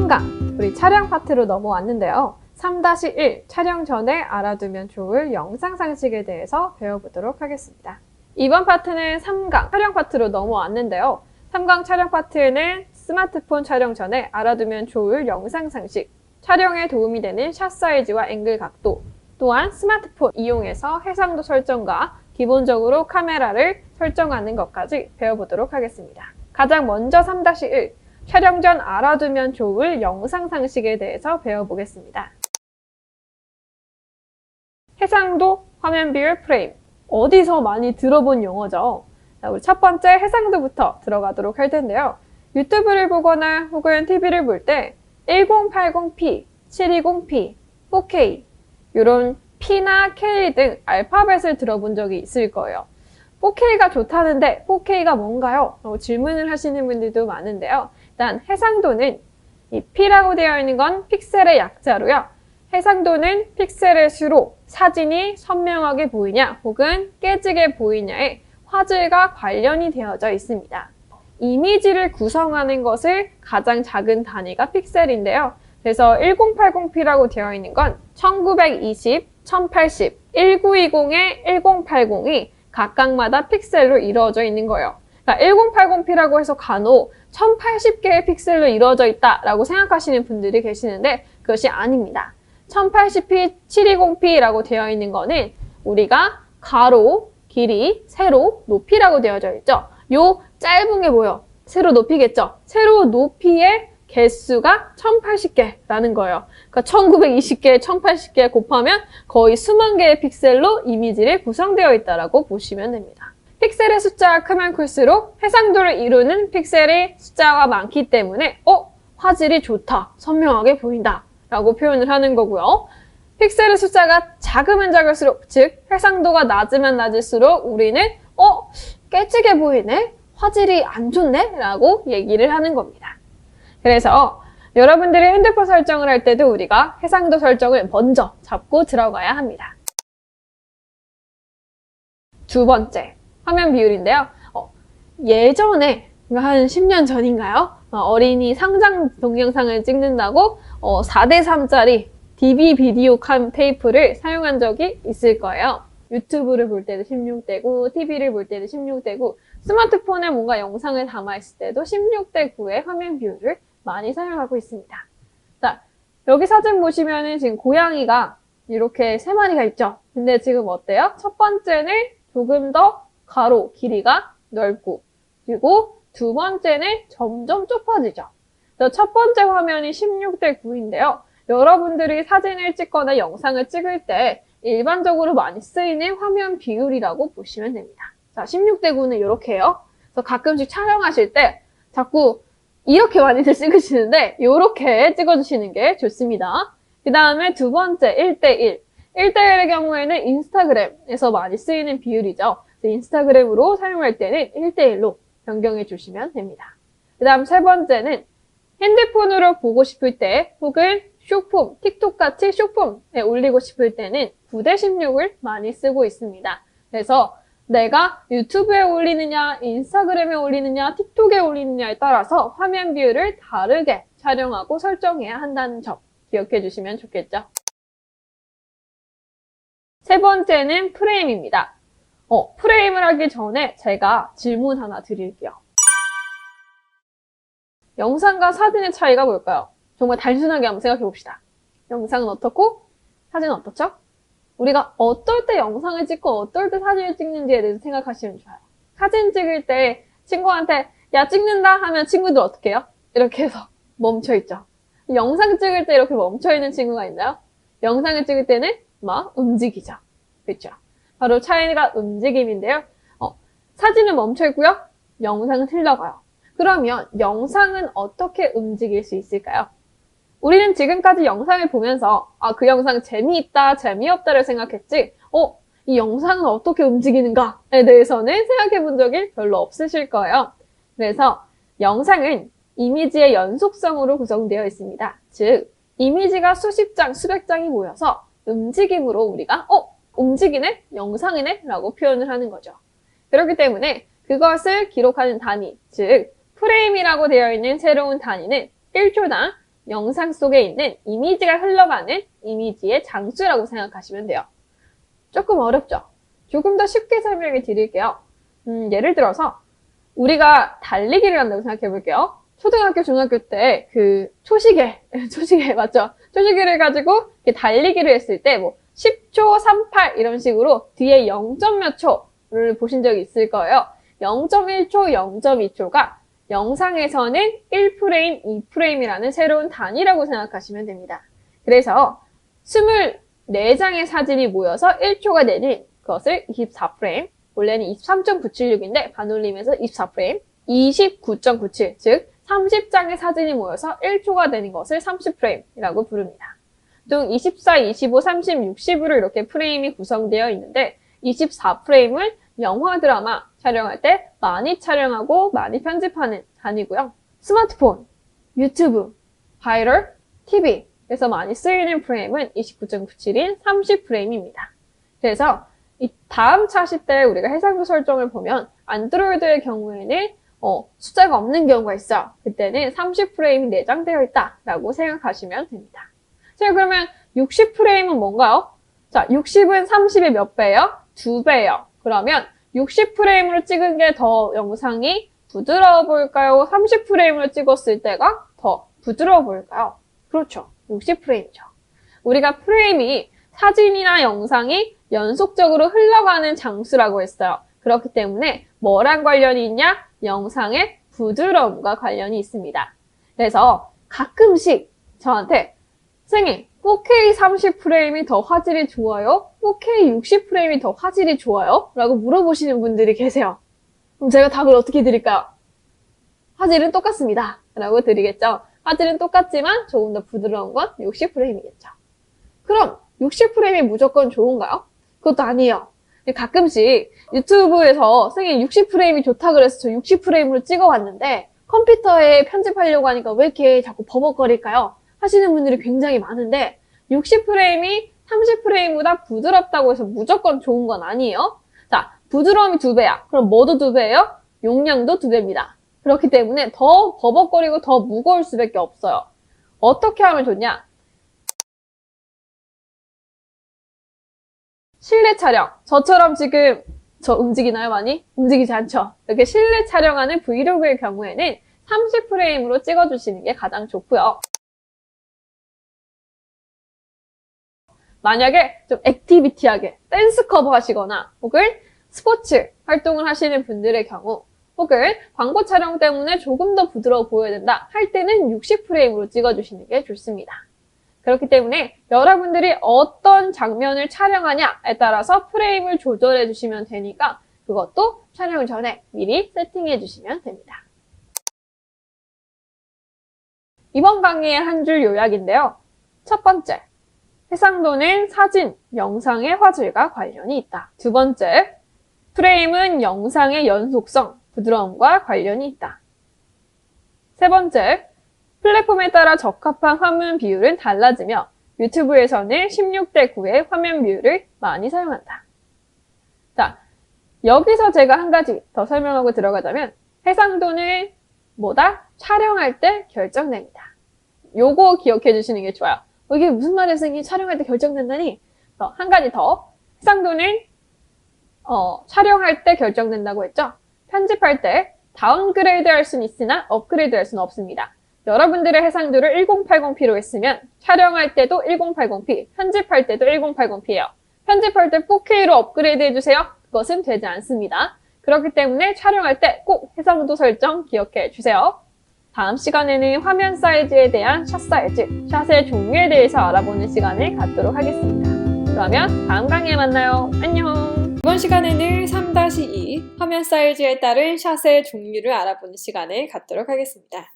3강, 우리 촬영 파트로 넘어왔는데요. 3-1 촬영 전에 알아두면 좋을 영상 상식에 대해서 배워보도록 하겠습니다. 이번 파트는 3강 촬영 파트로 넘어왔는데요. 3강 촬영 파트에는 스마트폰 촬영 전에 알아두면 좋을 영상 상식, 촬영에 도움이 되는 샷 사이즈와 앵글 각도, 또한 스마트폰 이용해서 해상도 설정과 기본적으로 카메라를 설정하는 것까지 배워보도록 하겠습니다. 가장 먼저 3-1 촬영 전 알아두면 좋을 영상 상식에 대해서 배워보겠습니다. 해상도, 화면 비율, 프레임. 어디서 많이 들어본 용어죠? 자, 우리 첫 번째 해상도부터 들어가도록 할 텐데요. 유튜브를 보거나 혹은 TV를 볼 때 1080p, 720p, 4K 이런 P나 K 등 알파벳을 들어본 적이 있을 거예요. 4K가 좋다는데 4K가 뭔가요? 질문을 하시는 분들도 많은데요. 일단 해상도는 이 P라고 되어 있는 건 픽셀의 약자로요. 해상도는 픽셀의 수로 사진이 선명하게 보이냐 혹은 깨지게 보이냐에 화질과 관련이 되어져 있습니다. 이미지를 구성하는 것을 가장 작은 단위가 픽셀인데요. 그래서 1080p라고 되어 있는 건 1920, 1080, 1920에 1080이 각각마다 픽셀로 이루어져 있는 거예요. 그러니까 1080p라고 해서 간혹 1080개의 픽셀로 이루어져 있다라고 생각하시는 분들이 계시는데 그것이 아닙니다. 1080p, 720p라고 되어 있는 거는 우리가 가로, 길이, 세로, 높이라고 되어져 있죠. 요 짧은 게 뭐예요? 세로 높이겠죠? 세로 높이의 개수가 1080개라는 거예요. 그러니까 1920개, 1080개 곱하면 거의 수만 개의 픽셀로 이미지를 구성되어 있다고 보시면 됩니다. 픽셀의 숫자가 크면 클수록 해상도를 이루는 픽셀의 숫자가 많기 때문에 화질이 좋다, 선명하게 보인다 라고 표현을 하는 거고요. 픽셀의 숫자가 작으면 작을수록, 즉 해상도가 낮으면 낮을수록 우리는 깨지게 보이네? 화질이 안 좋네? 라고 얘기를 하는 겁니다. 그래서 여러분들이 핸드폰 설정을 할 때도 우리가 해상도 설정을 먼저 잡고 들어가야 합니다. 두 번째, 화면 비율인데요. 예전에 한 10년 전인가요? 어린이 상장 동영상을 찍는다고 4:3짜리 DV 비디오 캠 테이프를 사용한 적이 있을 거예요. 유튜브를 볼 때도 16:9, TV를 볼 때도 16:9, 스마트폰에 뭔가 영상을 담아있을 때도 16:9의 화면 비율을 많이 사용하고 있습니다. 자, 여기 사진 보시면은 지금 고양이가 이렇게 3마리가 있죠? 근데 지금 어때요? 첫 번째는 조금 더 가로, 길이가 넓고, 그리고 두 번째는 점점 좁아지죠. 첫 번째 화면이 16:9인데요. 여러분들이 사진을 찍거나 영상을 찍을 때 일반적으로 많이 쓰이는 화면 비율이라고 보시면 됩니다. 자, 16:9는 이렇게요. 그래서 가끔씩 촬영하실 때 자꾸 이렇게 많이들 찍으시는데 이렇게 찍어주시는 게 좋습니다. 그 다음에 두 번째 1:1. 1:1의 경우에는 인스타그램에서 많이 쓰이는 비율이죠. 인스타그램으로 사용할 때는 1:1로 변경해 주시면 됩니다. 그 다음 세 번째는 핸드폰으로 보고 싶을 때 혹은 숏폼, 틱톡같이 숏폼에 올리고 싶을 때는 9:16을 많이 쓰고 있습니다. 그래서 내가 유튜브에 올리느냐, 인스타그램에 올리느냐, 틱톡에 올리느냐에 따라서 화면 비율을 다르게 촬영하고 설정해야 한다는 점 기억해 주시면 좋겠죠. 세 번째는 프레임입니다. 프레임을 하기 전에 제가 질문 하나 드릴게요. 영상과 사진의 차이가 뭘까요? 정말 단순하게 한번 생각해 봅시다. 영상은 어떻고 사진은 어떻죠? 우리가 어떨 때 영상을 찍고 어떨 때 사진을 찍는지에 대해서 생각하시면 좋아요. 사진 찍을 때 친구한테 야 찍는다 하면 친구들 어떻게 해요? 이렇게 해서 멈춰있죠. 영상 찍을 때 이렇게 멈춰있는 친구가 있나요? 영상을 찍을 때는 막 움직이죠. 그렇죠? 바로 차이가 움직임인데요. 사진은 멈춰있고요. 영상은 흘러가요. 그러면 영상은 어떻게 움직일 수 있을까요? 우리는 지금까지 영상을 보면서 그 영상 재미있다, 재미없다를 생각했지 이 영상은 어떻게 움직이는가에 대해서는 생각해 본 적이 별로 없으실 거예요. 그래서 영상은 이미지의 연속성으로 구성되어 있습니다. 즉, 이미지가 수십 장, 수백 장이 모여서 움직임으로 우리가 움직이네? 영상이네? 라고 표현을 하는 거죠. 그렇기 때문에 그것을 기록하는 단위, 즉 프레임이라고 되어 있는 새로운 단위는 1초당 영상 속에 있는 이미지가 흘러가는 이미지의 장수라고 생각하시면 돼요. 조금 어렵죠? 조금 더 쉽게 설명해 드릴게요. 예를 들어서 우리가 달리기를 한다고 생각해 볼게요. 초등학교, 중학교 때 그 초시계 맞죠? 초시계를 가지고 달리기를 했을 때 뭐 10초 38 이런 식으로 뒤에 0. 몇 초를 보신 적이 있을 거예요. 0.1초, 0.2초가 영상에서는 1프레임, 2프레임이라는 새로운 단위라고 생각하시면 됩니다. 그래서 24장의 사진이 모여서 1초가 되는 그것을 24프레임, 원래는 23.976인데 반올림해서 24프레임, 29.97, 즉 30장의 사진이 모여서 1초가 되는 것을 30프레임이라고 부릅니다. 또 24, 25, 30, 60으로 이렇게 프레임이 구성되어 있는데 24프레임을 영화 드라마 촬영할 때 많이 촬영하고 많이 편집하는 단위고요. 스마트폰, 유튜브, 바이럴, TV에서 많이 쓰이는 프레임은 29.97인 30프레임입니다. 그래서 이 다음 차시 때 우리가 해상도 설정을 보면 안드로이드의 경우에는 숫자가 없는 경우가 있어. 그때는 30프레임이 내장되어 있다라고 생각하시면 됩니다. 자, 그러면 60프레임은 뭔가요? 자, 60은 30의 몇 배예요? 2배예요. 그러면 60프레임으로 찍은 게 더 영상이 부드러워 보일까요? 30프레임으로 찍었을 때가 더 부드러워 보일까요? 그렇죠. 60프레임이죠. 우리가 프레임이 사진이나 영상이 연속적으로 흘러가는 장수라고 했어요. 그렇기 때문에 뭐랑 관련이 있냐? 영상의 부드러움과 관련이 있습니다. 그래서 가끔씩 저한테 선생님, 4K 30프레임이 더 화질이 좋아요? 4K 60프레임이 더 화질이 좋아요? 라고 물어보시는 분들이 계세요. 그럼 제가 답을 어떻게 드릴까요? 화질은 똑같습니다. 라고 드리겠죠. 화질은 똑같지만 조금 더 부드러운 건 60프레임이겠죠. 그럼 60프레임이 무조건 좋은가요? 그것도 아니에요. 가끔씩 유튜브에서 선생님 60프레임이 좋다 그래서 저 60프레임으로 찍어왔는데 컴퓨터에 편집하려고 하니까 왜 이렇게 자꾸 버벅거릴까요? 하시는 분들이 굉장히 많은데 60프레임이 30프레임보다 부드럽다고 해서 무조건 좋은 건 아니에요. 자, 부드러움이 2배야. 그럼 뭐도 2배예요? 용량도 2배입니다. 그렇기 때문에 더 버벅거리고 더 무거울 수밖에 없어요. 어떻게 하면 좋냐? 실내 촬영. 저처럼 지금 저 움직이나요, 많이? 움직이지 않죠? 이렇게 실내 촬영하는 브이로그의 경우에는 30프레임으로 찍어주시는 게 가장 좋고요. 만약에 좀 액티비티하게 댄스 커버 하시거나 혹은 스포츠 활동을 하시는 분들의 경우 혹은 광고 촬영 때문에 조금 더 부드러워 보여야 된다 할 때는 60프레임으로 찍어주시는 게 좋습니다. 그렇기 때문에 여러분들이 어떤 장면을 촬영하냐에 따라서 프레임을 조절해 주시면 되니까 그것도 촬영 전에 미리 세팅해 주시면 됩니다. 이번 강의의 한 줄 요약인데요. 첫 번째, 해상도는 사진, 영상의 화질과 관련이 있다. 두 번째, 프레임은 영상의 연속성, 부드러움과 관련이 있다. 세 번째, 플랫폼에 따라 적합한 화면 비율은 달라지며 유튜브에서는 16:9의 화면 비율을 많이 사용한다. 자, 여기서 제가 한 가지 더 설명하고 들어가자면 해상도는 뭐다? 촬영할 때 결정됩니다. 요거 기억해 주시는 게 좋아요. 이게 무슨 말이야, 선생님? 촬영할 때 결정된다니? 한 가지 더. 해상도는 촬영할 때 결정된다고 했죠? 편집할 때 다운그레이드 할 수는 있으나 업그레이드 할 수는 없습니다. 여러분들의 해상도를 1080p로 했으면 촬영할 때도 1080p, 편집할 때도 1080p예요. 편집할 때 4K로 업그레이드 해주세요. 그것은 되지 않습니다. 그렇기 때문에 촬영할 때 꼭 해상도 설정 기억해 주세요. 다음 시간에는 화면 사이즈에 대한 샷 사이즈, 샷의 종류에 대해서 알아보는 시간을 갖도록 하겠습니다. 그러면 다음 강의에 만나요. 안녕! 이번 시간에는 3-2 화면 사이즈에 따른 샷의 종류를 알아보는 시간을 갖도록 하겠습니다.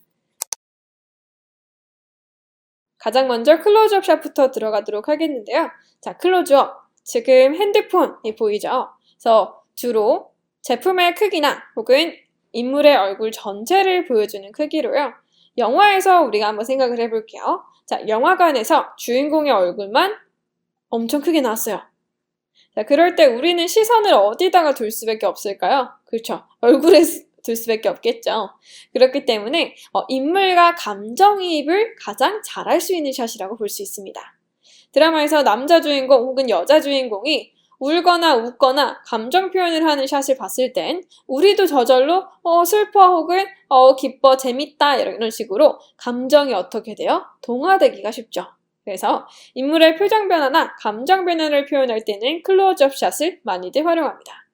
가장 먼저 클로즈업 샷부터 들어가도록 하겠는데요. 자, 클로즈업. 지금 핸드폰이 보이죠? 그래서 주로 제품의 크기나 혹은 인물의 얼굴 전체를 보여주는 크기로요. 영화에서 우리가 한번 생각을 해볼게요. 자, 영화관에서 주인공의 얼굴만 엄청 크게 나왔어요. 자, 그럴 때 우리는 시선을 어디다가 둘 수밖에 없을까요? 그렇죠. 얼굴에 둘 수밖에 없겠죠. 그렇기 때문에 인물과 감정이입을 가장 잘할 수 있는 샷이라고 볼 수 있습니다. 드라마에서 남자 주인공 혹은 여자 주인공이 울거나 웃거나 감정 표현을 하는 샷을 봤을 땐 우리도 저절로 슬퍼 혹은 기뻐 재밌다 이런 식으로 감정이 어떻게 돼요? 동화되기가 쉽죠. 그래서 인물의 표정 변화나 감정 변화를 표현할 때는 클로즈업 샷을 많이들 활용합니다.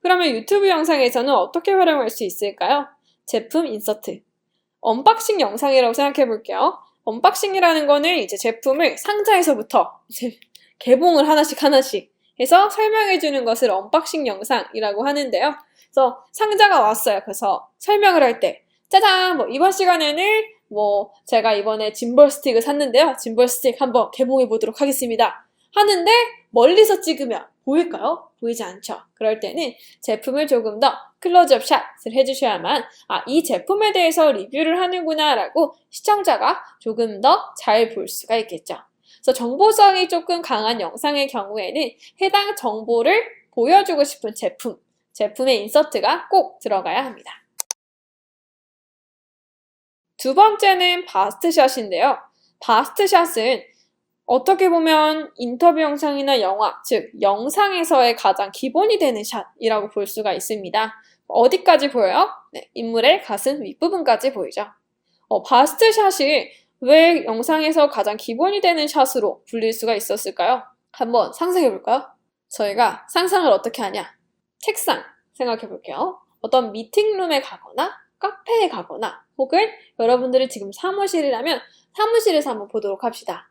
그러면 유튜브 영상에서는 어떻게 활용할 수 있을까요? 제품 인서트. 언박싱 영상이라고 생각해 볼게요. 언박싱이라는 거는 이제 제품을 상자에서부터 이제 개봉을 하나씩 해서 설명해 주는 것을 언박싱 영상이라고 하는데요. 그래서 상자가 왔어요. 그래서 설명을 할 때 짜잔! 이번 시간에는 제가 이번에 짐볼 스틱을 샀는데요. 짐볼 스틱 한번 개봉해 보도록 하겠습니다. 하는데 멀리서 찍으면 보일까요? 보이지 않죠. 그럴 때는 제품을 조금 더 클로즈업 샷을 해주셔야만 이 제품에 대해서 리뷰를 하는구나 라고 시청자가 조금 더 잘 볼 수가 있겠죠. 그래서 정보성이 조금 강한 영상의 경우에는 해당 정보를 보여주고 싶은 제품의 인서트가 꼭 들어가야 합니다. 두 번째는 바스트샷인데요. 바스트샷은 어떻게 보면 인터뷰 영상이나 영화, 즉 영상에서의 가장 기본이 되는 샷이라고 볼 수가 있습니다. 어디까지 보여요? 네, 인물의 가슴 윗부분까지 보이죠. 바스트샷이 왜 영상에서 가장 기본이 되는 샷으로 불릴 수가 있었을까요? 한번 상상해 볼까요? 저희가 상상을 어떻게 하냐? 책상 생각해 볼게요. 어떤 미팅룸에 가거나 카페에 가거나 혹은 여러분들이 지금 사무실이라면 사무실에서 한번 보도록 합시다.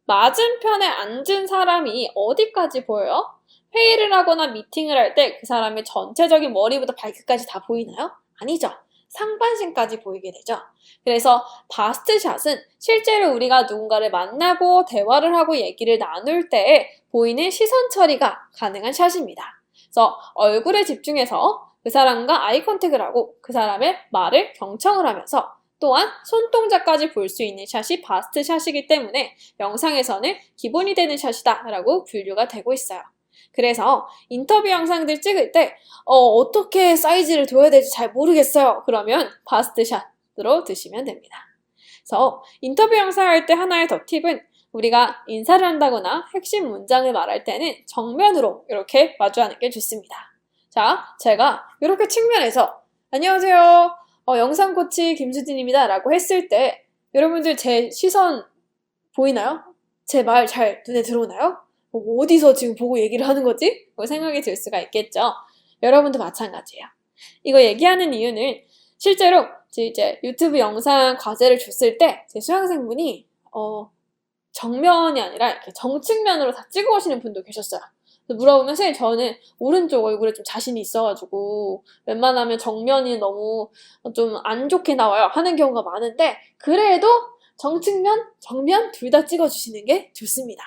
맞은편에 앉은 사람이 어디까지 보여요? 회의를 하거나 미팅을 할 때 그 사람의 전체적인 머리부터 발끝까지 다 보이나요? 아니죠. 상반신까지 보이게 되죠. 그래서 바스트샷은 실제로 우리가 누군가를 만나고 대화를 하고 얘기를 나눌 때 보이는 시선 처리가 가능한 샷입니다. 그래서 얼굴에 집중해서 그 사람과 아이 컨택을 하고 그 사람의 말을 경청을 하면서 또한 손동작까지 볼 수 있는 샷이 바스트샷이기 때문에 영상에서는 기본이 되는 샷이다 라고 분류가 되고 있어요. 그래서 인터뷰 영상들 찍을 때 어떻게 사이즈를 둬야 될지 잘 모르겠어요. 그러면 바스트샷으로 드시면 됩니다. 그래서 인터뷰 영상 할 때 하나의 더 팁은 우리가 인사를 한다거나 핵심 문장을 말할 때는 정면으로 이렇게 마주하는 게 좋습니다. 자, 제가 이렇게 측면에서 안녕하세요. 영상 코치 김수진입니다. 라고 했을 때 여러분들 제 시선 보이나요? 제 말 잘 눈에 들어오나요? 어디서 지금 보고 얘기를 하는 거지? 생각이 들 수가 있겠죠. 여러분도 마찬가지예요. 이거 얘기하는 이유는 실제로 이제 유튜브 영상 과제를 줬을 때 제 수강생분이 정면이 아니라 이렇게 정측면으로 다 찍어 오시는 분도 계셨어요. 물어보면 선생님 저는 오른쪽 얼굴에 좀 자신이 있어가지고 웬만하면 정면이 너무 좀 안 좋게 나와요 하는 경우가 많은데 그래도 정측면, 정면 둘 다 찍어주시는 게 좋습니다.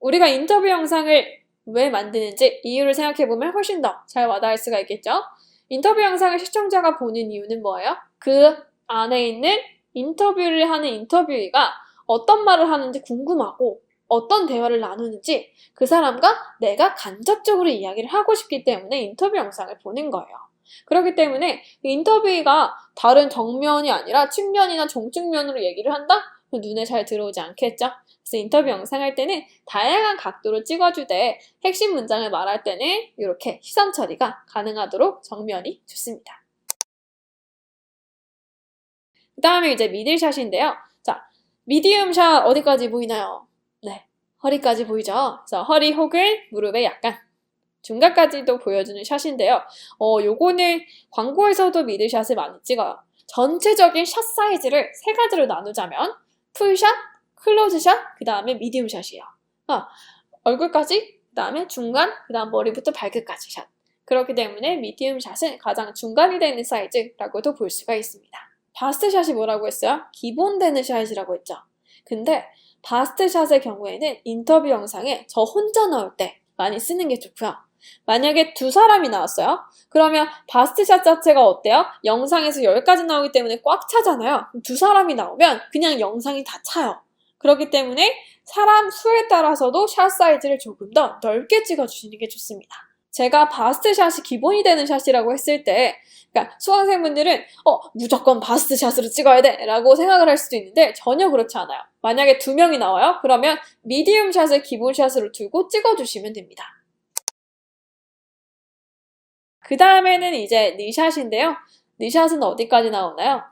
우리가 인터뷰 영상을 왜 만드는지 이유를 생각해보면 훨씬 더 잘 와닿을 수가 있겠죠? 인터뷰 영상을 시청자가 보는 이유는 뭐예요? 그 안에 있는 인터뷰를 하는 인터뷰이가 어떤 말을 하는지 궁금하고 어떤 대화를 나누는지 그 사람과 내가 간접적으로 이야기를 하고 싶기 때문에 인터뷰 영상을 보는 거예요. 그렇기 때문에 인터뷰가 다른 정면이 아니라 측면이나 정측면으로 얘기를 한다? 눈에 잘 들어오지 않겠죠? 그래서 인터뷰 영상 할 때는 다양한 각도로 찍어주되 핵심 문장을 말할 때는 이렇게 시선 처리가 가능하도록 정면이 좋습니다. 그 다음에 이제 미들샷인데요. 자, 미디움샷 어디까지 보이나요? 네, 허리까지 보이죠? 그래서 허리 혹은 무릎에 약간 중간까지도 보여주는 샷인데요. 요거는 광고에서도 미들샷을 많이 찍어요. 전체적인 샷 사이즈를 세 가지로 나누자면 풀샷, 클로즈샷, 그 다음에 미디움샷이에요. 얼굴까지, 그 다음에 중간, 그 다음 머리부터 발끝까지 샷. 그렇기 때문에 미디움샷은 가장 중간이 되는 사이즈라고도 볼 수가 있습니다. 바스트샷이 뭐라고 했어요? 기본 되는 샷이라고 했죠. 근데 바스트샷의 경우에는 인터뷰 영상에 저 혼자 나올 때 많이 쓰는 게 좋고요. 만약에 두 사람이 나왔어요? 그러면 바스트샷 자체가 어때요? 영상에서 10가지 나오기 때문에 꽉 차잖아요. 두 사람이 나오면 그냥 영상이 다 차요. 그렇기 때문에 사람 수에 따라서도 샷 사이즈를 조금 더 넓게 찍어주시는 게 좋습니다. 제가 바스트 샷이 기본이 되는 샷이라고 했을 때, 그러니까 수강생분들은 무조건 바스트 샷으로 찍어야 돼 라고 생각을 할 수도 있는데 전혀 그렇지 않아요. 만약에 2명이 나와요? 그러면 미디움 샷을 기본 샷으로 두고 찍어주시면 됩니다. 그 다음에는 이제 니샷인데요. 니샷은 어디까지 나오나요?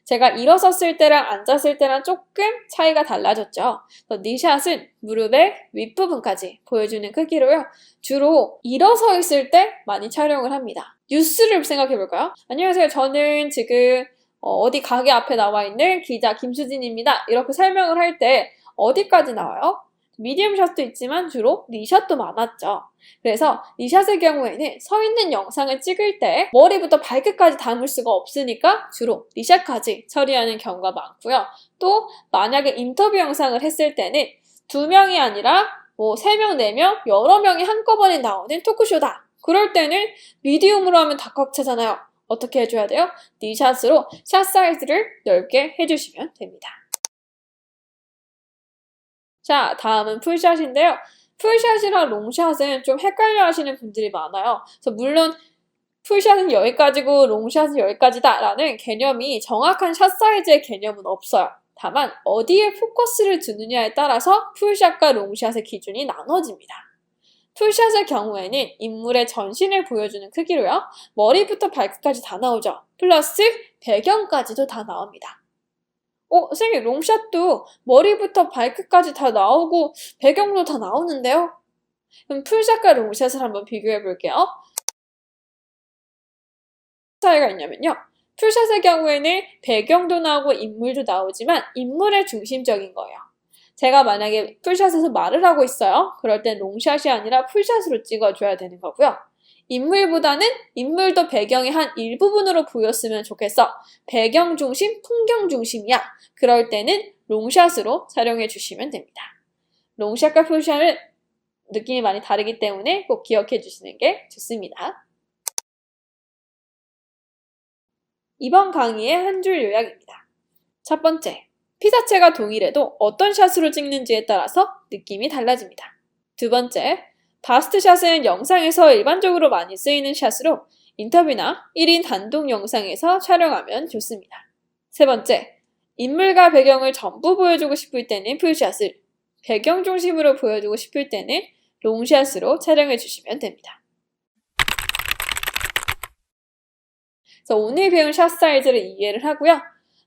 제가 일어섰을 때랑 앉았을 때랑 조금 차이가 달라졌죠. 니샷은 무릎의 윗부분까지 보여주는 크기로요. 주로 일어서 있을 때 많이 촬영을 합니다. 뉴스를 생각해 볼까요? 안녕하세요. 저는 지금 어디 가게 앞에 나와 있는 기자 김수진입니다. 이렇게 설명을 할 때 어디까지 나와요? 미디움 샷도 있지만 주로 니샷도 많았죠. 그래서 니샷의 경우에는 서 있는 영상을 찍을 때 머리부터 발끝까지 담을 수가 없으니까 주로 니샷까지 처리하는 경우가 많고요. 또 만약에 인터뷰 영상을 했을 때는 2명이 아니라 3명, 4명, 여러 명이 한꺼번에 나오는 토크쇼다. 그럴 때는 미디움으로 하면 다 꽉 차잖아요. 어떻게 해줘야 돼요? 니샷으로 샷 사이즈를 넓게 해주시면 됩니다. 자, 다음은 풀샷인데요. 풀샷이랑 롱샷은 좀 헷갈려 하시는 분들이 많아요. 그래서 물론 풀샷은 여기까지고 롱샷은 여기까지다 라는 개념이 정확한 샷 사이즈의 개념은 없어요. 다만 어디에 포커스를 두느냐에 따라서 풀샷과 롱샷의 기준이 나눠집니다. 풀샷의 경우에는 인물의 전신을 보여주는 크기로요. 머리부터 발끝까지 다 나오죠. 플러스 배경까지도 다 나옵니다. 선생님, 롱샷도 머리부터 발끝까지 다 나오고 배경도 다 나오는데요? 그럼 풀샷과 롱샷을 한번 비교해 볼게요. 차이가 있냐면요. 풀샷의 경우에는 배경도 나오고 인물도 나오지만 인물의 중심적인 거예요. 제가 만약에 풀샷에서 말을 하고 있어요. 그럴 땐 롱샷이 아니라 풀샷으로 찍어줘야 되는 거고요. 인물보다는 인물도 배경의 한 일부분으로 보였으면 좋겠어. 배경 중심, 풍경 중심이야. 그럴 때는 롱샷으로 촬영해 주시면 됩니다. 롱샷과 풀샷은 느낌이 많이 다르기 때문에 꼭 기억해 주시는 게 좋습니다. 이번 강의의 한 줄 요약입니다. 첫 번째, 피사체가 동일해도 어떤 샷으로 찍는지에 따라서 느낌이 달라집니다. 두 번째, 바스트 샷은 영상에서 일반적으로 많이 쓰이는 샷으로 인터뷰나 1인 단독 영상에서 촬영하면 좋습니다. 세 번째, 인물과 배경을 전부 보여주고 싶을 때는 풀샷을, 배경 중심으로 보여주고 싶을 때는 롱샷으로 촬영해 주시면 됩니다. 그래서 오늘 배운 샷 사이즈를 이해를 하고요.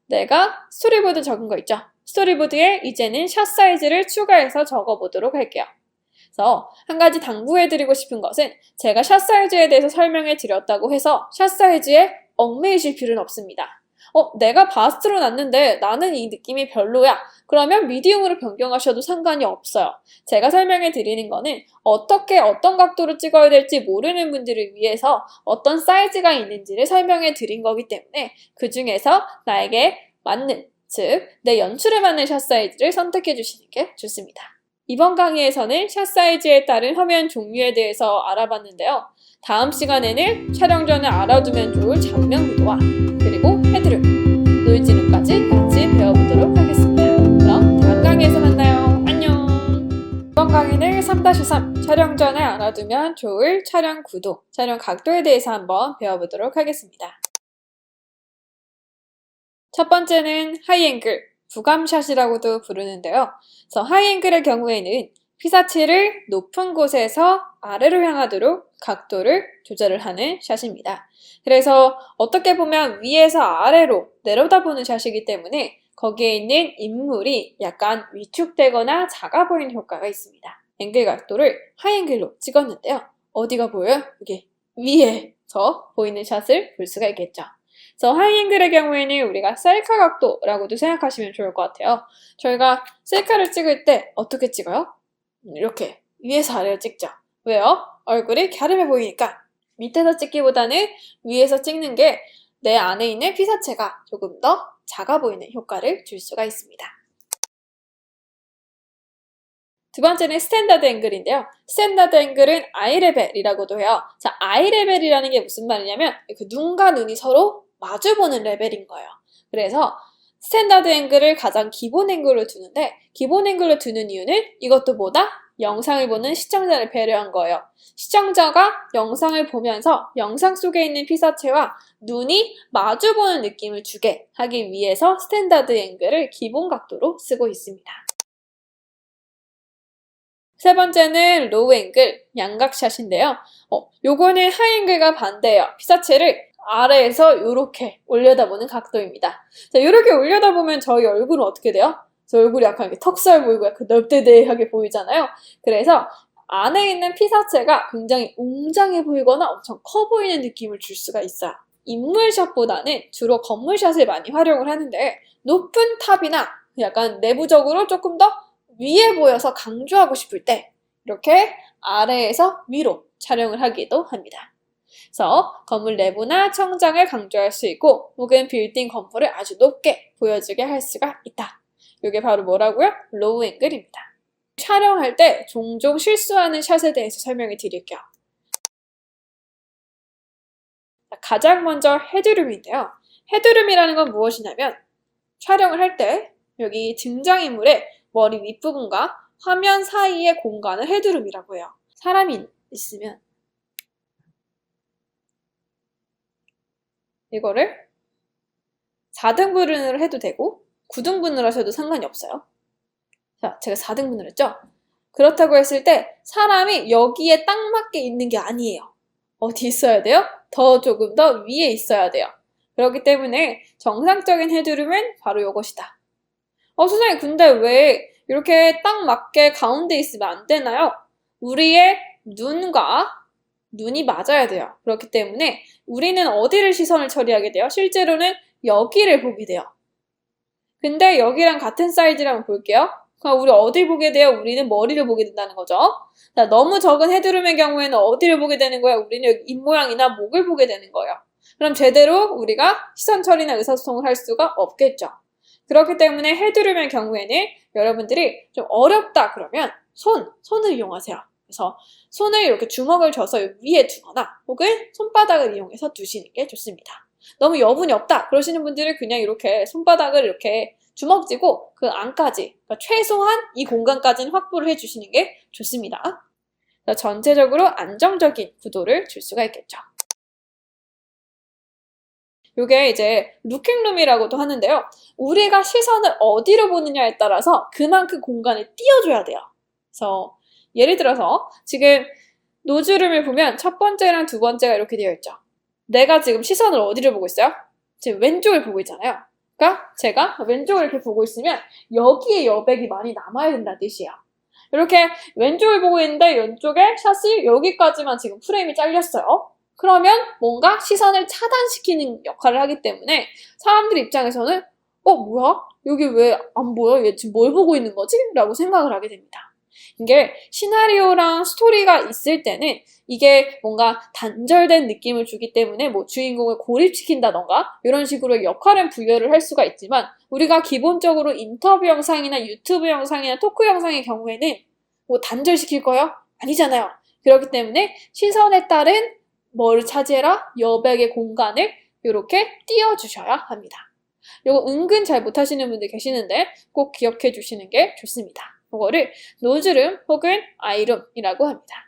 내가 스토리보드 적은 거 있죠? 스토리보드에 이제는 샷 사이즈를 추가해서 적어보도록 할게요. 그래서 한 가지 당부해드리고 싶은 것은 제가 샷 사이즈에 대해서 설명해 드렸다고 해서 샷 사이즈에 얽매이실 필요는 없습니다. 내가 바스트로 놨는데 나는 이 느낌이 별로야. 그러면 미디움으로 변경하셔도 상관이 없어요. 제가 설명해 드리는 거는 어떻게 어떤 각도로 찍어야 될지 모르는 분들을 위해서 어떤 사이즈가 있는지를 설명해 드린 거기 때문에 그 중에서 나에게 맞는, 즉 내 연출에 맞는 샷 사이즈를 선택해 주시는 게 좋습니다. 이번 강의에서는 샷 사이즈에 따른 화면 종류에 대해서 알아봤는데요. 다음 시간에는 촬영 전에 알아두면 좋을 장면 구도와 그리고 헤드룸, 노이즈룸까지 같이 배워보도록 하겠습니다. 그럼 다음 강의에서 만나요. 안녕! 이번 강의는 3-3 촬영 전에 알아두면 좋을 촬영 구도, 촬영 각도에 대해서 한번 배워보도록 하겠습니다. 첫 번째는 하이앵글, 부감샷이라고도 부르는데요. 그래서 하이앵글의 경우에는 피사체를 높은 곳에서 아래로 향하도록 각도를 조절을 하는 샷입니다. 그래서 어떻게 보면 위에서 아래로 내려다보는 샷이기 때문에 거기에 있는 인물이 약간 위축되거나 작아 보이는 효과가 있습니다. 앵글 각도를 하이앵글로 찍었는데요. 어디가 보여요? 여기 위에서 보이는 샷을 볼 수가 있겠죠. 그래서 하이앵글의 경우에는 우리가 셀카 각도라고도 생각하시면 좋을 것 같아요. 저희가 셀카를 찍을 때 어떻게 찍어요? 이렇게 위에서 아래로 찍죠. 왜요? 얼굴이 갸름해 보이니까. 밑에서 찍기보다는 위에서 찍는 게 내 안에 있는 피사체가 조금 더 작아 보이는 효과를 줄 수가 있습니다. 두 번째는 스탠다드 앵글인데요. 스탠다드 앵글은 아이 레벨이라고도 해요. 자, 아이 레벨이라는 게 무슨 말이냐면 눈과 눈이 서로 마주보는 레벨인 거예요. 그래서 스탠다드 앵글을 가장 기본 앵글로 두는데 기본 앵글로 두는 이유는 이것도 뭐다? 영상을 보는 시청자를 배려한 거예요. 시청자가 영상을 보면서 영상 속에 있는 피사체와 눈이 마주보는 느낌을 주게 하기 위해서 스탠다드 앵글을 기본 각도로 쓰고 있습니다. 세 번째는 로우 앵글, 양각샷인데요. 요거는 하이 앵글과 반대예요. 피사체를 아래에서 이렇게 올려다보는 각도입니다. 자, 이렇게 올려다보면 저희 얼굴은 어떻게 돼요? 저 얼굴이 약간 이렇게 턱살 보이고 약간 넓대대하게 보이잖아요. 그래서 안에 있는 피사체가 굉장히 웅장해 보이거나 엄청 커 보이는 느낌을 줄 수가 있어요. 인물샷보다는 주로 건물샷을 많이 활용을 하는데 높은 탑이나 약간 내부적으로 조금 더 위에 보여서 강조하고 싶을 때 이렇게 아래에서 위로 촬영을 하기도 합니다. 그래서 건물 내부나 청장을 강조할 수 있고 혹은 빌딩 건물을 아주 높게 보여주게 할 수가 있다. 이게 바로 뭐라고요? 로우 앵글입니다. 촬영할 때 종종 실수하는 샷에 대해서 설명을 드릴게요. 가장 먼저 헤드룸인데요. 헤드룸이라는 건 무엇이냐면 촬영을 할 때 여기 등장인물의 머리 윗부분과 화면 사이의 공간을 헤드룸이라고 해요. 사람이 있으면 이거를 4등분으로 해도 되고 9등분으로 하셔도 상관이 없어요. 자, 제가 4등분을 했죠? 그렇다고 했을 때 사람이 여기에 딱 맞게 있는 게 아니에요. 어디 있어야 돼요? 조금 더 위에 있어야 돼요. 그렇기 때문에 정상적인 헤드룸은 바로 이것이다. 선생님 근데 왜 이렇게 딱 맞게 가운데 있으면 안 되나요? 우리의 눈이 맞아야 돼요. 그렇기 때문에 우리는 어디를 시선을 처리하게 돼요? 실제로는 여기를 보게 돼요. 근데 여기랑 같은 사이즈라면 볼게요. 그럼 우리 어딜 보게 돼요? 우리는 머리를 보게 된다는 거죠. 자, 너무 적은 헤드룸의 경우에는 어디를 보게 되는 거예요? 우리는 여기 입모양이나 목을 보게 되는 거예요. 그럼 제대로 우리가 시선 처리나 의사소통을 할 수가 없겠죠. 그렇기 때문에 헤드룸의 경우에는 여러분들이 좀 어렵다 그러면 손을 이용하세요. 그래서 손을 이렇게 주먹을 져서 위에 두거나 혹은 손바닥을 이용해서 두시는 게 좋습니다. 너무 여분이 없다 그러시는 분들은 그냥 이렇게 손바닥을 이렇게 주먹 쥐고 그 안까지, 그러니까 최소한 이 공간까지는 확보를 해주시는 게 좋습니다. 전체적으로 안정적인 구도를 줄 수가 있겠죠. 이게 이제 루킹룸이라고도 하는데요. 우리가 시선을 어디로 보느냐에 따라서 그만큼 공간을 띄워줘야 돼요. 그래서 예를 들어서 지금 노즈룸을 보면 첫 번째랑 두 번째가 이렇게 되어 있죠. 내가 지금 시선을 어디를 보고 있어요? 지금 왼쪽을 보고 있잖아요. 그러니까 제가 왼쪽을 이렇게 보고 있으면 여기에 여백이 많이 남아야 된다는 뜻이에요. 이렇게 왼쪽을 보고 있는데 왼쪽에 샷이 여기까지만 지금 프레임이 잘렸어요. 그러면 뭔가 시선을 차단시키는 역할을 하기 때문에 사람들 입장에서는 뭐야? 여기 왜 안 보여? 얘 지금 뭘 보고 있는 거지? 라고 생각을 하게 됩니다. 이게 시나리오랑 스토리가 있을 때는 이게 뭔가 단절된 느낌을 주기 때문에 뭐 주인공을 고립시킨다던가 이런 식으로 역할은 부여를 할 수가 있지만 우리가 기본적으로 인터뷰 영상이나 유튜브 영상이나 토크 영상의 경우에는 뭐 단절시킬 거예요? 아니잖아요. 그렇기 때문에 시선에 따른 뭘 차지해라? 여백의 공간을 이렇게 띄워주셔야 합니다. 이거 은근 잘 못하시는 분들 계시는데 꼭 기억해 주시는 게 좋습니다. 이거를 노즈룸 혹은 아이룸이라고 합니다.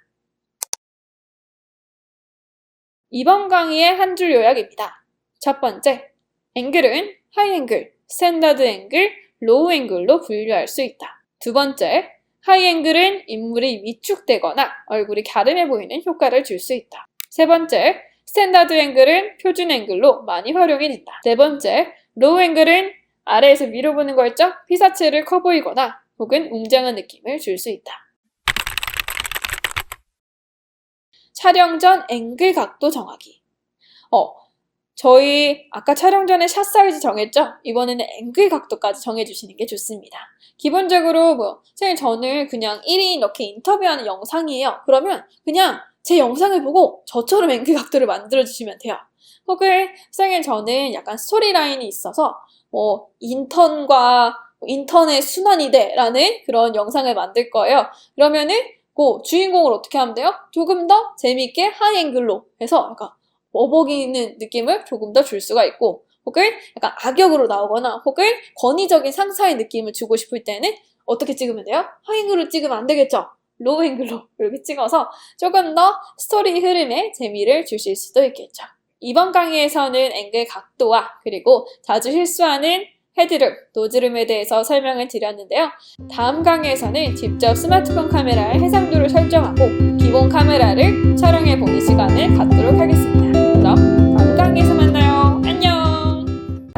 이번 강의의 한 줄 요약입니다. 첫 번째, 앵글은 하이 앵글, 스탠다드 앵글, 로우 앵글로 분류할 수 있다. 두 번째, 하이 앵글은 인물이 위축되거나 얼굴이 갸름해 보이는 효과를 줄 수 있다. 세 번째, 스탠다드 앵글은 표준 앵글로 많이 활용이 된다. 네 번째, 로우 앵글은 아래에서 위로 보는 거였죠? 피사체를 커 보이거나 혹은 웅장한 느낌을 줄 수 있다. 촬영 전 앵글 각도 정하기. 저희 아까 촬영 전에 샷 사이즈 정했죠? 이번에는 앵글 각도까지 정해주시는 게 좋습니다. 기본적으로 선생님 저는 그냥 1인 이렇게 인터뷰하는 영상이에요. 그러면 그냥 제 영상을 보고 저처럼 앵글 각도를 만들어주시면 돼요. 혹은 선생님 저는 약간 스토리라인이 있어서 인턴의 순환이대라는 그런 영상을 만들 거예요. 그러면은 그 주인공을 어떻게 하면 돼요? 조금 더 재미있게 하이 앵글로 해서 약간 어버기는 느낌을 조금 더 줄 수가 있고 혹은 약간 악역으로 나오거나 혹은 권위적인 상사의 느낌을 주고 싶을 때는 어떻게 찍으면 돼요? 하이 앵글로 찍으면 안 되겠죠? 로우 앵글로 이렇게 찍어서 조금 더 스토리 흐름에 재미를 주실 수도 있겠죠. 이번 강의에서는 앵글 각도와 그리고 자주 실수하는 헤드룸, 노즈룸에 대해서 설명을 드렸는데요. 다음 강의에서는 직접 스마트폰 카메라의 해상도를 설정하고 기본 카메라를 촬영해보는 시간을 갖도록 하겠습니다. 그럼 다음 강의에서 만나요. 안녕!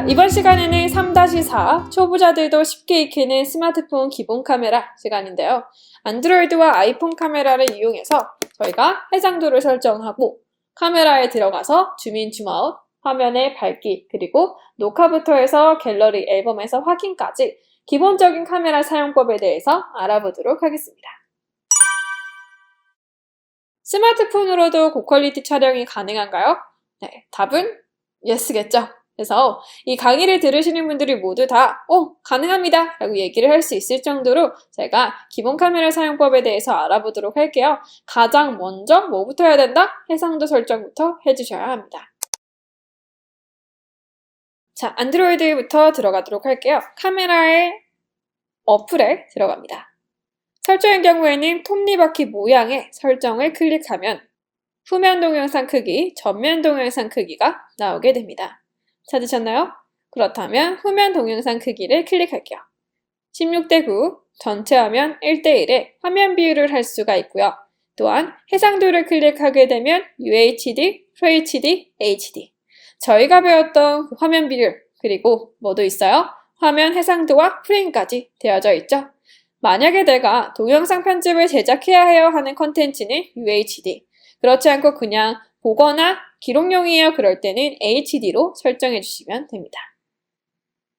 이번 시간에는 3-4 초보자들도 쉽게 익히는 스마트폰 기본 카메라 시간인데요. 안드로이드와 아이폰 카메라를 이용해서 저희가 해상도를 설정하고 카메라에 들어가서 줌인, 줌아웃, 화면의 밝기, 그리고 녹화부터 해서 갤러리, 앨범에서 확인까지 기본적인 카메라 사용법에 대해서 알아보도록 하겠습니다. 스마트폰으로도 고퀄리티 촬영이 가능한가요? 네, 답은 예스겠죠. 그래서 이 강의를 들으시는 분들이 모두 다 가능합니다 라고 얘기를 할 수 있을 정도로 제가 기본 카메라 사용법에 대해서 알아보도록 할게요. 가장 먼저 뭐부터 해야 된다? 해상도 설정부터 해주셔야 합니다. 자, 안드로이드부터 들어가도록 할게요. 카메라의 어플에 들어갑니다. 설정의 경우에는 톱니바퀴 모양의 설정을 클릭하면 후면 동영상 크기, 전면 동영상 크기가 나오게 됩니다. 찾으셨나요? 그렇다면 후면 동영상 크기를 클릭할게요. 16:9, 전체 화면 1:1의 화면 비율을 할 수가 있고요. 또한 해상도를 클릭하게 되면 UHD, FHD, HD. 저희가 배웠던 화면 비율, 그리고 뭐도 있어요? 화면 해상도와 프레임까지 되어져 있죠. 만약에 내가 동영상 편집을 제작해야 해야 하는 컨텐츠는 UHD, 그렇지 않고 그냥 보거나 기록용이에요 그럴 때는 HD로 설정해 주시면 됩니다.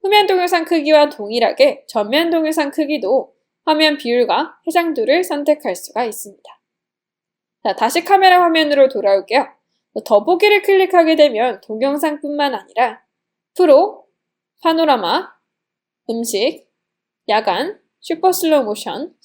후면 동영상 크기와 동일하게 전면 동영상 크기도 화면 비율과 해상도를 선택할 수가 있습니다. 자, 다시 카메라 화면으로 돌아올게요. 더보기를 클릭하게 되면 동영상뿐만 아니라 프로, 파노라마, 음식, 야간, 슈퍼 슬로우 모션,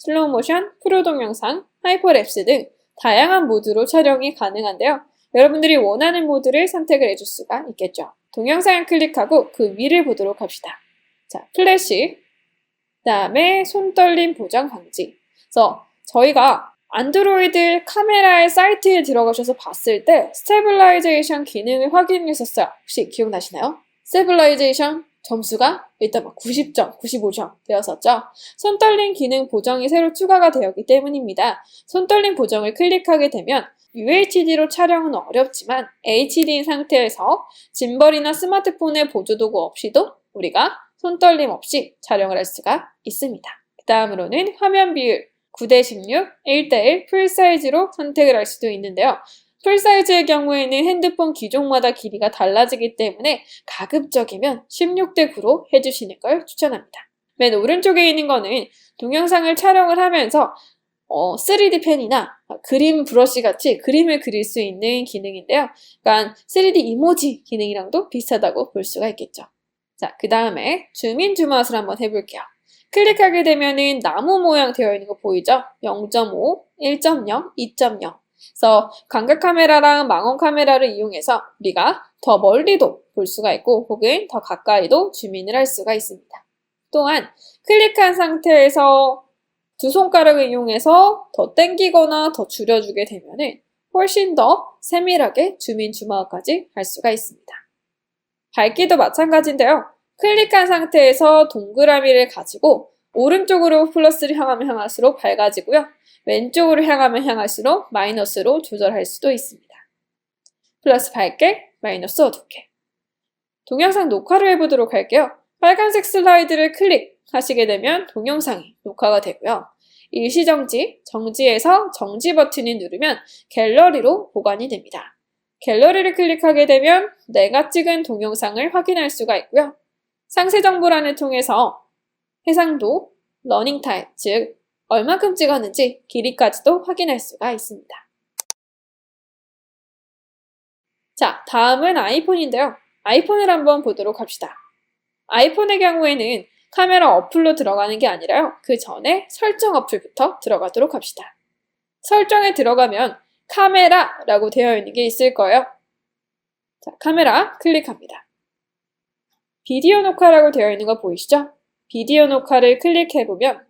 프로 동영상, 하이퍼랩스 등 다양한 모드로 촬영이 가능한데요. 여러분들이 원하는 모드를 선택을 해줄 수가 있겠죠. 동영상을 클릭하고 그 위를 보도록 합시다. 자, 플래시, 그 다음에 손 떨림 보정 방지. 그래서 저희가 안드로이드 카메라의 사이트에 들어가셔서 봤을 때 스테빌라이제이션 기능을 확인했었어요. 혹시 기억나시나요? 스테빌라이제이션 점수가 일단 막 90점, 95점 되었었죠. 손떨림 기능 보정이 새로 추가가 되었기 때문입니다. 손떨림 보정을 클릭하게 되면 UHD로 촬영은 어렵지만 HD인 상태에서 짐벌이나 스마트폰의 보조도구 없이도 우리가 손떨림 없이 촬영을 할 수가 있습니다. 그 다음으로는 화면 비율 9:16, 1:1 풀사이즈로 선택을 할 수도 있는데요. 풀사이즈의 경우에는 핸드폰 기종마다 길이가 달라지기 때문에 가급적이면 16:9로 해주시는 걸 추천합니다. 맨 오른쪽에 있는 거는 동영상을 촬영을 하면서 3D 펜이나 그림 브러쉬 같이 그림을 그릴 수 있는 기능인데요. 그러니까 3D 이모지 기능이랑도 비슷하다고 볼 수가 있겠죠. 자, 그 다음에 줌인 줌아웃을 한번 해볼게요. 클릭하게 되면은 나무 모양 되어 있는 거 보이죠? 0.5, 1.0, 2.0. 그래서 광각 카메라랑 망원 카메라를 이용해서 우리가 더 멀리도 볼 수가 있고 혹은 더 가까이도 줌인을 할 수가 있습니다. 또한 클릭한 상태에서 두 손가락을 이용해서 더 당기거나 더 줄여주게 되면은 훨씬 더 세밀하게 줌인 줌아웃까지 할 수가 있습니다. 밝기도 마찬가지인데요. 클릭한 상태에서 동그라미를 가지고 오른쪽으로 플러스를 향하면 향할수록 밝아지고요. 왼쪽으로 향하면 향할수록 마이너스로 조절할 수도 있습니다. 플러스 밝게, 마이너스 어둡게. 동영상 녹화를 해보도록 할게요. 빨간색 슬라이드를 클릭하시게 되면 동영상이 녹화가 되고요. 일시정지, 정지에서 정지 버튼을 누르면 갤러리로 보관이 됩니다. 갤러리를 클릭하게 되면 내가 찍은 동영상을 확인할 수가 있고요. 상세 정보란을 통해서 해상도, 러닝타임, 즉 얼마큼 찍었는지 길이까지도 확인할 수가 있습니다. 자, 다음은 아이폰인데요. 아이폰을 한번 보도록 합시다. 아이폰의 경우에는 카메라 어플로 들어가는 게 아니라요. 그 전에 설정 어플부터 들어가도록 합시다. 설정에 들어가면 카메라라고 되어 있는 게 있을 거예요. 자, 카메라 클릭합니다. 비디오 녹화라고 되어 있는 거 보이시죠? 비디오 녹화를 클릭해보면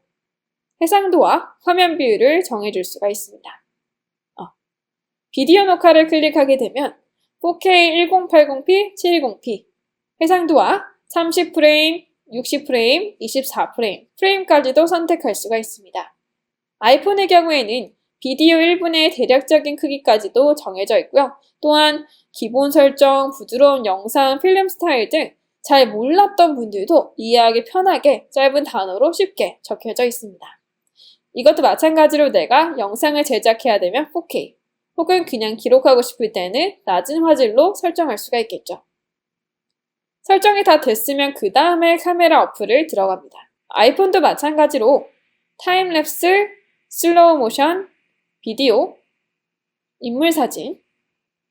해상도와 화면 비율을 정해줄 수가 있습니다. 비디오 녹화를 클릭하게 되면 4K 1080p, 720p, 해상도와 30프레임, 60프레임, 24프레임, 프레임까지도 선택할 수가 있습니다. 아이폰의 경우에는 비디오 1분의 대략적인 크기까지도 정해져 있고요. 또한 기본 설정, 부드러운 영상, 필름 스타일 등 잘 몰랐던 분들도 이해하기 편하게 짧은 단어로 쉽게 적혀져 있습니다. 이것도 마찬가지로 내가 영상을 제작해야 되면 4K, 혹은 그냥 기록하고 싶을 때는 낮은 화질로 설정할 수가 있겠죠. 설정이 다 됐으면 그 다음에 카메라 어플을 들어갑니다. 아이폰도 마찬가지로 타임랩스, 슬로우 모션, 비디오, 인물 사진,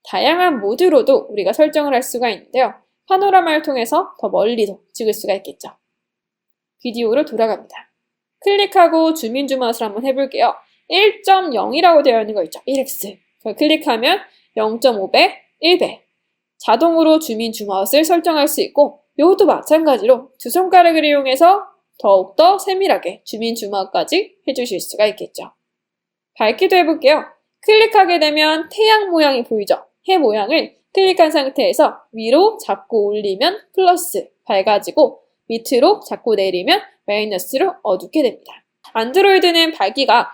다양한 모드로도 우리가 설정을 할 수가 있는데요. 파노라마를 통해서 더 멀리도 찍을 수가 있겠죠. 비디오로 돌아갑니다. 클릭하고 줌인 줌아웃을 한번 해볼게요. 1.0이라고 되어 있는 거 있죠. 1x. 그걸 클릭하면 0.5배, 1배. 자동으로 줌인 줌아웃을 설정할 수 있고, 이것도 마찬가지로 두 손가락을 이용해서 더욱더 세밀하게 줌인 줌아웃까지 해주실 수가 있겠죠. 밝기도 해볼게요. 클릭하게 되면 태양 모양이 보이죠? 해 모양을 클릭한 상태에서 위로 잡고 올리면 플러스 밝아지고 밑으로 잡고 내리면 마이너스로 어둡게 됩니다. 안드로이드는 밝기가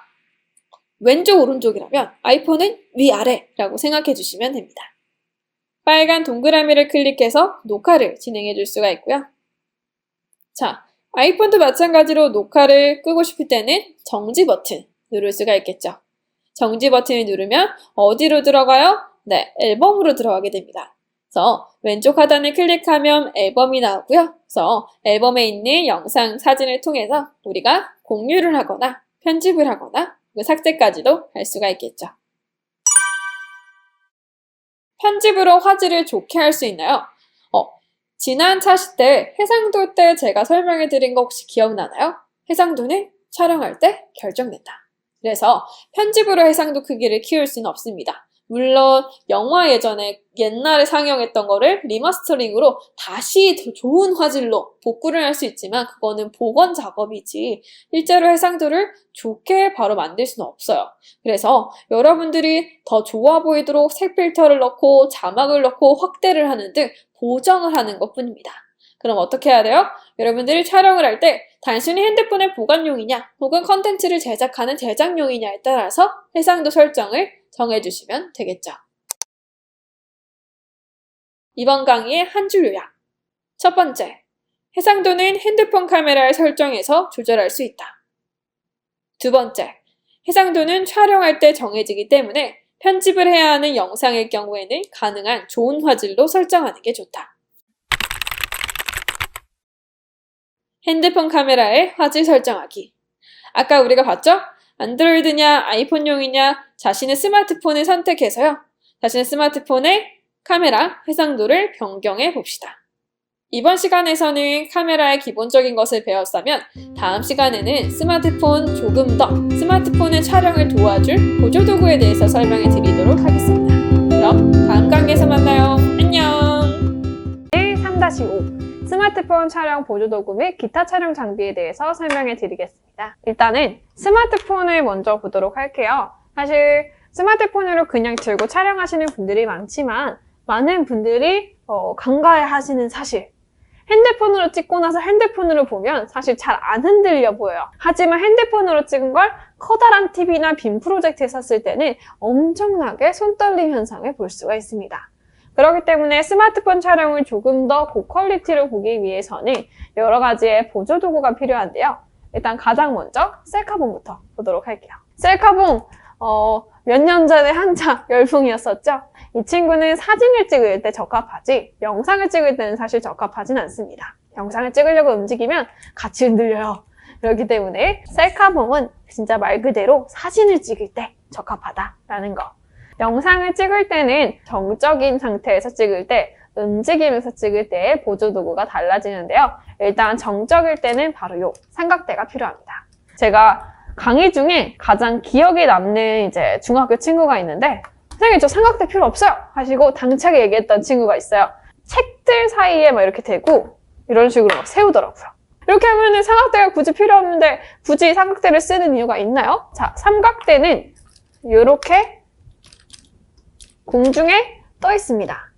왼쪽 오른쪽이라면 아이폰은 위아래라고 생각해 주시면 됩니다. 빨간 동그라미를 클릭해서 녹화를 진행해 줄 수가 있고요. 자, 아이폰도 마찬가지로 녹화를 끄고 싶을 때는 정지 버튼 누를 수가 있겠죠. 정지 버튼을 누르면 어디로 들어가요? 네, 앨범으로 들어가게 됩니다. 그래서 왼쪽 하단을 클릭하면 앨범이 나오고요. 그래서 앨범에 있는 영상, 사진을 통해서 우리가 공유를 하거나 편집을 하거나 삭제까지도 할 수가 있겠죠. 편집으로 화질을 좋게 할 수 있나요? 지난 차시 때 해상도 때 제가 설명해 드린 거 혹시 기억나나요? 해상도는 촬영할 때 결정된다. 그래서 편집으로 해상도 크기를 키울 수는 없습니다. 물론 영화 옛날에 상영했던 거를 리마스터링으로 다시 더 좋은 화질로 복구를 할 수 있지만 그거는 복원 작업이지 실제로 해상도를 좋게 바로 만들 수는 없어요. 그래서 여러분들이 더 좋아 보이도록 색 필터를 넣고 자막을 넣고 확대를 하는 등 보정을 하는 것뿐입니다. 그럼 어떻게 해야 돼요? 여러분들이 촬영을 할 때 단순히 핸드폰의 보관용이냐 혹은 컨텐츠를 제작하는 제작용이냐에 따라서 해상도 설정을 정해주시면 되겠죠. 이번 강의의 한 줄 요약. 첫 번째, 해상도는 핸드폰 카메라에 설정해서 조절할 수 있다. 두 번째, 해상도는 촬영할 때 정해지기 때문에 편집을 해야 하는 영상의 경우에는 가능한 좋은 화질로 설정하는 게 좋다. 핸드폰 카메라의 화질 설정하기. 아까 우리가 봤죠? 안드로이드냐 아이폰용이냐 자신의 스마트폰을 선택해서요. 자신의 스마트폰의 카메라 해상도를 변경해 봅시다. 이번 시간에서는 카메라의 기본적인 것을 배웠다면 다음 시간에는 스마트폰의 촬영을 도와줄 보조도구에 대해서 설명해 드리도록 하겠습니다. 그럼 다음 강의에서 만나요. 안녕! 3-5 스마트폰 촬영 보조도구 및 기타 촬영 장비에 대해서 설명해 드리겠습니다. 일단은 스마트폰을 먼저 보도록 할게요. 사실 스마트폰으로 그냥 들고 촬영하시는 분들이 많지만 많은 분들이 간과해 하시는 사실, 핸드폰으로 찍고 나서 핸드폰으로 보면 사실 잘 안 흔들려 보여요. 하지만 핸드폰으로 찍은 걸 커다란 TV나 빔 프로젝트에 샀을 때는 엄청나게 손떨림 현상을 볼 수가 있습니다. 그렇기 때문에 스마트폰 촬영을 조금 더 고퀄리티로 보기 위해서는 여러 가지의 보조도구가 필요한데요. 일단 가장 먼저 셀카봉부터 보도록 할게요. 셀카봉 몇 년 전에 한창 열풍이었었죠. 이 친구는 사진을 찍을 때 적합하지 영상을 찍을 때는 사실 적합하진 않습니다. 영상을 찍으려고 움직이면 같이 흔들려요. 그렇기 때문에 셀카봉은 진짜 말 그대로 사진을 찍을 때 적합하다라는 거. 영상을 찍을 때는 정적인 상태에서 찍을 때, 움직이면서 찍을 때의 보조도구가 달라지는데요. 일단 정적일 때는 바로 요 삼각대가 필요합니다. 제가 강의 중에 가장 기억에 남는 이제 중학교 친구가 있는데 선생님 저 삼각대 필요 없어요 하시고 당차게 얘기했던 친구가 있어요. 책들 사이에 막 이렇게 대고 이런 식으로 막 세우더라고요. 이렇게 하면은 삼각대가 굳이 필요 없는데 굳이 삼각대를 쓰는 이유가 있나요? 자, 삼각대는 이렇게 공중에 떠 있습니다.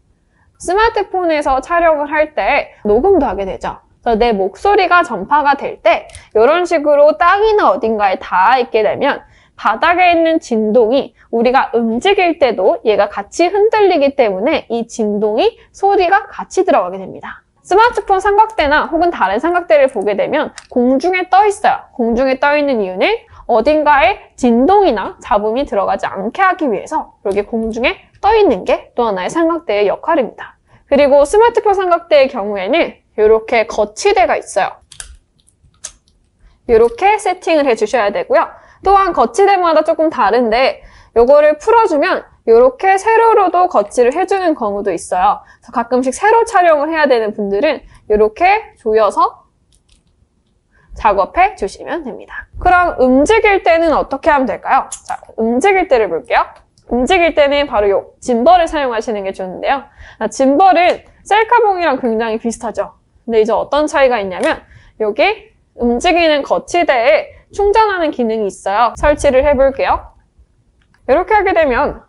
스마트폰에서 촬영을 할 때 녹음도 하게 되죠. 그래서 내 목소리가 전파가 될 때 이런 식으로 땅이나 어딘가에 닿아 있게 되면 바닥에 있는 진동이 우리가 움직일 때도 얘가 같이 흔들리기 때문에 이 진동이 소리가 같이 들어가게 됩니다. 스마트폰 삼각대나 혹은 다른 삼각대를 보게 되면 공중에 떠 있어요. 공중에 떠 있는 이유는 어딘가에 진동이나 잡음이 들어가지 않게 하기 위해서 이렇게 공중에 떠 있는 게 또 하나의 삼각대의 역할입니다. 그리고 스마트폰 삼각대의 경우에는 이렇게 거치대가 있어요. 이렇게 세팅을 해주셔야 되고요. 또한 거치대마다 조금 다른데 이거를 풀어주면 이렇게 세로로도 거치를 해주는 경우도 있어요. 그래서 가끔씩 세로 촬영을 해야 되는 분들은 이렇게 조여서 작업해 주시면 됩니다. 그럼 움직일 때는 어떻게 하면 될까요? 자, 움직일 때를 볼게요. 움직일 때는 바로 이 짐벌을 사용하시는 게 좋은데요. 짐벌은 셀카봉이랑 굉장히 비슷하죠. 근데 이제 어떤 차이가 있냐면 여기 움직이는 거치대에 충전하는 기능이 있어요. 설치를 해볼게요. 이렇게 하게 되면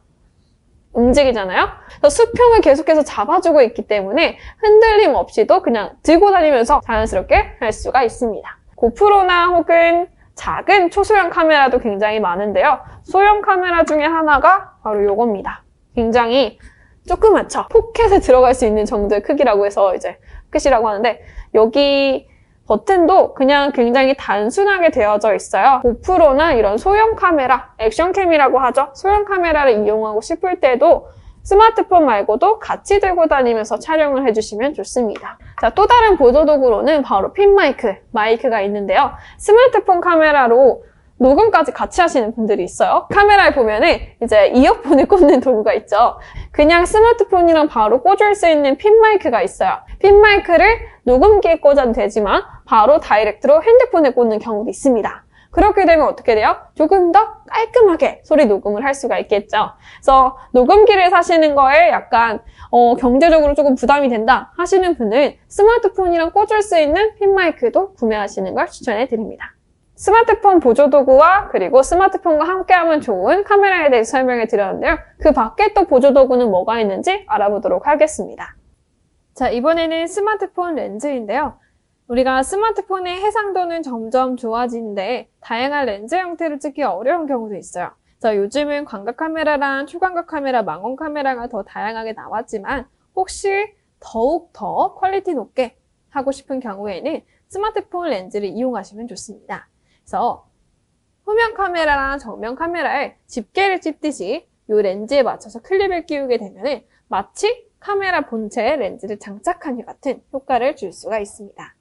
움직이잖아요. 그래서 수평을 계속해서 잡아주고 있기 때문에 흔들림 없이도 그냥 들고 다니면서 자연스럽게 할 수가 있습니다. 고프로나 혹은 작은 초소형 카메라도 굉장히 많은데요. 소형 카메라 중에 하나가 바로 이겁니다. 굉장히 조그맣죠? 포켓에 들어갈 수 있는 정도의 크기라고 해서 이제 포켓이라고 하는데 여기 버튼도 그냥 굉장히 단순하게 되어져 있어요. 고프로나 이런 소형 카메라, 액션캠이라고 하죠. 소형 카메라를 이용하고 싶을 때도 스마트폰 말고도 같이 들고 다니면서 촬영을 해주시면 좋습니다. 자, 또 다른 보조 도구로는 바로 핀 마이크가 있는데요. 스마트폰 카메라로 녹음까지 같이 하시는 분들이 있어요. 카메라에 보면은 이제 이어폰을 꽂는 도구가 있죠. 그냥 스마트폰이랑 바로 꽂을 수 있는 핀 마이크가 있어요. 핀 마이크를 녹음기에 꽂아도 되지만 바로 다이렉트로 핸드폰에 꽂는 경우도 있습니다. 그렇게 되면 어떻게 돼요? 조금 더 깔끔하게 소리 녹음을 할 수가 있겠죠. 그래서 녹음기를 사시는 거에 약간 경제적으로 조금 부담이 된다 하시는 분은 스마트폰이랑 꽂을 수 있는 핀 마이크도 구매하시는 걸 추천해 드립니다. 스마트폰 보조도구와 그리고 스마트폰과 함께하면 좋은 카메라에 대해서 설명해 드렸는데요. 그 밖에 또 보조도구는 뭐가 있는지 알아보도록 하겠습니다. 자, 이번에는 스마트폰 렌즈인데요. 우리가 스마트폰의 해상도는 점점 좋아지는데 다양한 렌즈 형태를 찍기 어려운 경우도 있어요. 그래서 요즘은 광각 카메라랑 초광각 카메라, 망원 카메라가 더 다양하게 나왔지만 혹시 더욱 더 퀄리티 높게 하고 싶은 경우에는 스마트폰 렌즈를 이용하시면 좋습니다. 그래서 후면 카메라랑 정면 카메라에 집게를 찝듯이 이 렌즈에 맞춰서 클립을 끼우게 되면 마치 카메라 본체에 렌즈를 장착한 것 같은 효과를 줄 수가 있습니다.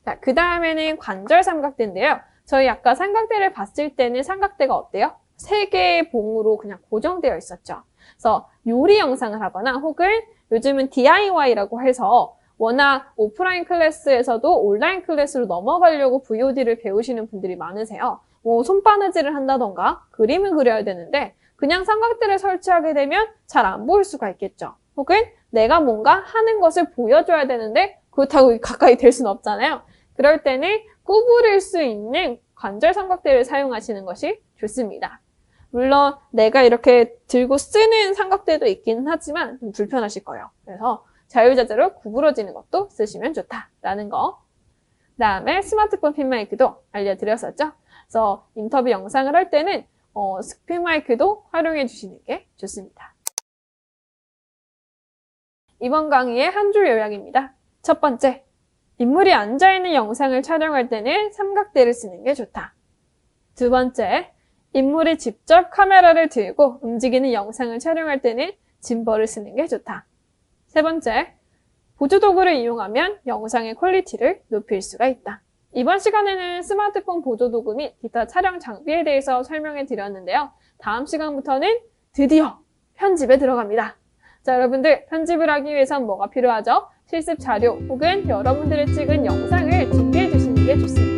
자, 그 다음에는 관절 삼각대인데요. 저희 아까 삼각대를 봤을 때는 삼각대가 어때요? 3개의 봉으로 그냥 고정되어 있었죠. 그래서 요리 영상을 하거나 혹은 요즘은 DIY라고 해서 워낙 오프라인 클래스에서도 온라인 클래스로 넘어가려고 VOD를 배우시는 분들이 많으세요. 뭐 손바느질을 한다던가 그림을 그려야 되는데 그냥 삼각대를 설치하게 되면 잘 안 보일 수가 있겠죠. 혹은 내가 뭔가 하는 것을 보여줘야 되는데 그렇다고 가까이 될 수는 없잖아요. 그럴 때는 구부릴 수 있는 관절 삼각대를 사용하시는 것이 좋습니다. 물론 내가 이렇게 들고 쓰는 삼각대도 있기는 하지만 좀 불편하실 거예요. 그래서 자유자재로 구부러지는 것도 쓰시면 좋다라는 거. 그 다음에 스마트폰 핀 마이크도 알려드렸었죠. 그래서 인터뷰 영상을 할 때는 핀 마이크도 활용해 주시는 게 좋습니다. 이번 강의의 한 줄 요약입니다. 첫 번째, 인물이 앉아있는 영상을 촬영할 때는 삼각대를 쓰는 게 좋다. 두 번째, 인물이 직접 카메라를 들고 움직이는 영상을 촬영할 때는 짐벌을 쓰는 게 좋다. 세 번째, 보조도구를 이용하면 영상의 퀄리티를 높일 수가 있다. 이번 시간에는 스마트폰 보조도구 및 기타 촬영 장비에 대해서 설명해 드렸는데요. 다음 시간부터는 드디어 편집에 들어갑니다. 자, 여러분들 편집을 하기 위해선 뭐가 필요하죠? 실습 자료 혹은 여러분들이 찍은 영상을 준비해 주시는 게 좋습니다.